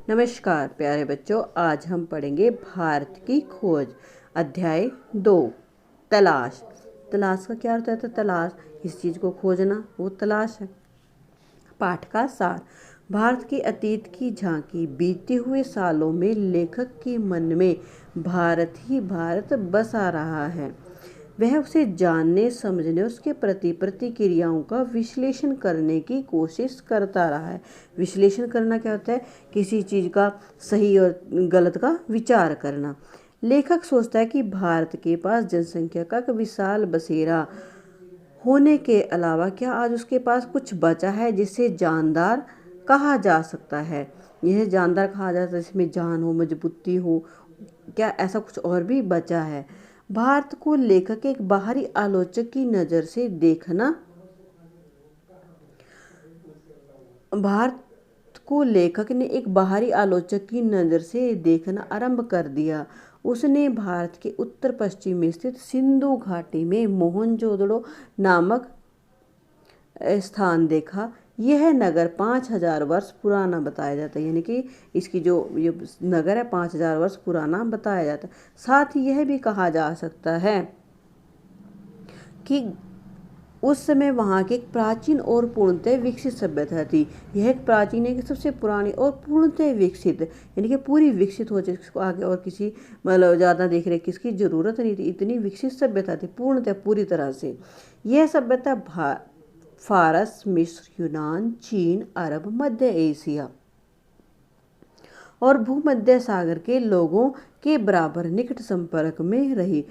नमस्कार प्यारे बच्चों, आज हम पढ़ेंगे भारत की खोज। अध्याय 2 तलाश। तलाश का क्या अर्थ है? तलाश, इस चीज़ को खोजना, वो तलाश है। पाठ का सार। भारत के अतीत की झांकी। बीते हुए सालों में लेखक के मन में भारत ही भारत बसा रहा है। वह उसे जानने, समझने, उसके प्रति प्रतिक्रियाओं का विश्लेषण करने की कोशिश करता रहा है। विश्लेषण करना क्या होता है? किसी चीज़ का सही और गलत का विचार करना। लेखक सोचता है कि भारत के पास जनसंख्या का विशाल बसेरा होने के अलावा क्या आज उसके पास कुछ बचा है जिसे जानदार कहा जा सकता है? यह जानदार कहा जाता है जिसमें जान हो, मजबूती हो। क्या ऐसा कुछ और भी बचा है? भारत को लेखक एक बाहरी आलोचक की नज़र से देखना भारत को लेखक ने एक बाहरी आलोचक की नज़र से देखना आरंभ कर दिया। उसने भारत के उत्तर पश्चिम में स्थित सिंधु घाटी में मोहनजोदड़ो नामक स्थान देखा। यह नगर 5000 वर्ष पुराना बताया जाता है, यानी कि इसकी जो ये नगर है 5000 वर्ष पुराना बताया जाता है। साथ ही यह भी कहा जा सकता है कि उस समय वहाँ की एक प्राचीन और पूर्णतः विकसित सभ्यता थी। यह एक प्राचीन है कि सबसे पुरानी और पूर्णतः विकसित, यानी कि पूरी विकसित हो जिसको आगे और किसी मतलब ज़्यादा देख रेख किसकी ज़रूरत नहीं थी। इतनी विकसित सभ्यता थी पूर्णतः पूरी तरह से। यह सभ्यता फारस, मिस्र, यूनान, चीन, अरब, मध्य एशिया और भूमध्य सागर के लोगों के बराबर निकट संपर्क में रही।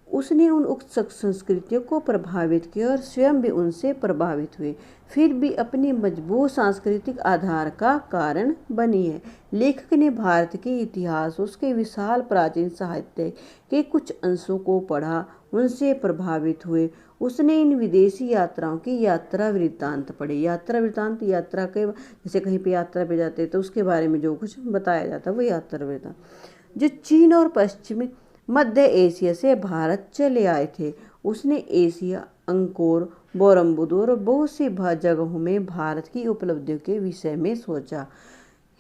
उसने उन उक्त संस्कृतियों को प्रभावित किया और स्वयं भी उनसे प्रभावित हुए, फिर भी अपनी मजबूत सांस्कृतिक आधार का कारण बनी है। लेखक ने भारत के इतिहास, उसके विशाल प्राचीन साहित्य के कुछ अंशों को पढ़ा, उनसे प्रभावित हुए। उसने इन विदेशी यात्राओं की यात्रा वृत्तांत पढ़े। यात्रा वृत्तांत, यात्रा के जैसे कहीं पे यात्रा पे जाते तो उसके बारे में जो कुछ बताया जाता है वो यात्रा वृत्तांत। जो चीन और पश्चिमी मध्य एशिया से भारत चले आए थे, उसने एशिया, अंकोर, बोरम्बुदूर और बहुत सी जगहों में भारत की उपलब्धियों के विषय में सोचा।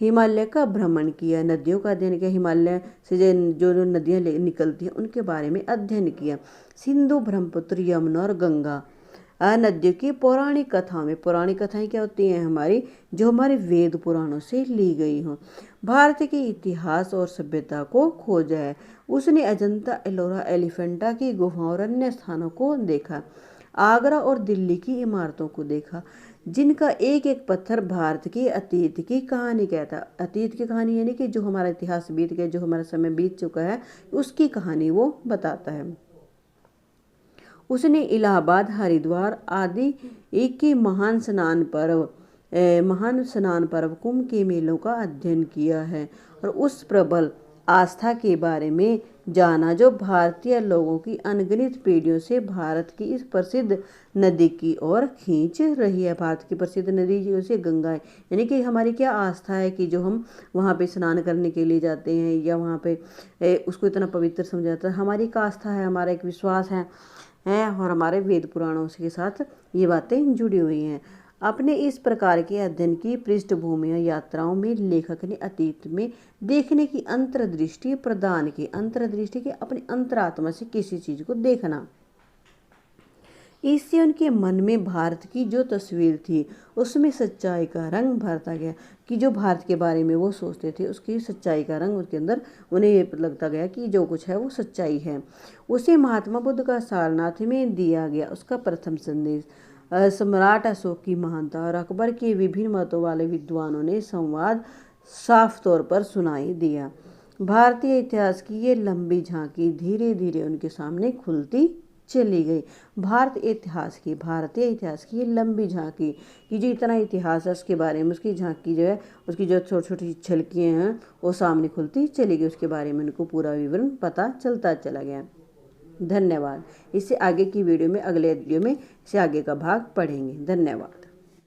हिमालय का भ्रमण किया, नदियों का अध्ययन किया। हिमालय से जो नदियाँ निकलती हैं उनके बारे में अध्ययन किया। सिंधु, ब्रह्मपुत्र, यमुना और गंगा नदियों की पौराणिक कथाओं में, पौराणिक कथाएं क्या होती हैं? हमारी जो हमारे वेद पुराणों से ली गई हों। भारत के इतिहास और सभ्यता को खोजा है। उसने अजंता, एलोरा, एलिफेंटा की गुफाओं और अन्य स्थानों को देखा। आगरा और दिल्ली की इमारतों को देखा, जिनका एक एक पत्थर भारत के अतीत की कहानी कहता है। अतीत की कहानी यानी कि जो हमारा इतिहास बीत गया, जो हमारा समय बीत चुका है, उसकी कहानी वो बताता है। उसने इलाहाबाद, हरिद्वार आदि एक के महान स्नान पर्व कुंभ के मेलों का अध्ययन किया है और उस प्रबल आस्था के बारे में जाना जो भारतीय लोगों की अनगिनत पीढ़ियों से भारत की इस प्रसिद्ध नदी की ओर खींच रही है। भारत की प्रसिद्ध नदी जो से गंगा है, यानी कि हमारी क्या आस्था है कि जो हम वहाँ पे स्नान करने के लिए जाते हैं या वहाँ पे उसको इतना पवित्र समझा जाता है। हमारी एक आस्था है, हमारा एक विश्वास है और हमारे वेद पुराणों के साथ ये बातें जुड़ी हुई हैं। अपने इस प्रकार के अध्ययन की पृष्ठभूमि यात्राओं में लेखक ने अतीत में देखने की अंतर्दृष्टि प्रदान की। अंतर्दृष्टि के अपनी अंतरात्मा से किसी चीज़ को देखना। इससे उनके मन में भारत की जो तस्वीर थी उसमें सच्चाई का रंग भरता गया, कि जो भारत के बारे में वो सोचते थे उसकी सच्चाई का रंग उसके अंदर उन्हें ये लगता गया कि जो कुछ है वो सच्चाई है। उसे महात्मा बुद्ध का सारनाथ में दिया गया उसका प्रथम संदेश। सम्राट अशोक की महानता और अकबर के विभिन्न मतों वाले विद्वानों ने संवाद साफ तौर पर सुनाई दिया। भारतीय इतिहास की ये लंबी झांकी धीरे धीरे उनके सामने खुलती चली गई। भारतीय इतिहास की ये लंबी झांकी कि जो इतना इतिहास है उसके बारे में उसकी झांकी जो है, उसकी जो छोटी छोटी झलकियाँ हैं वो सामने खुलती चली गई। उसके बारे में उनको पूरा विवरण पता चलता चला गया। धन्यवाद। इससे आगे की वीडियो में, अगले वीडियो में इससे आगे का भाग पढ़ेंगे। धन्यवाद।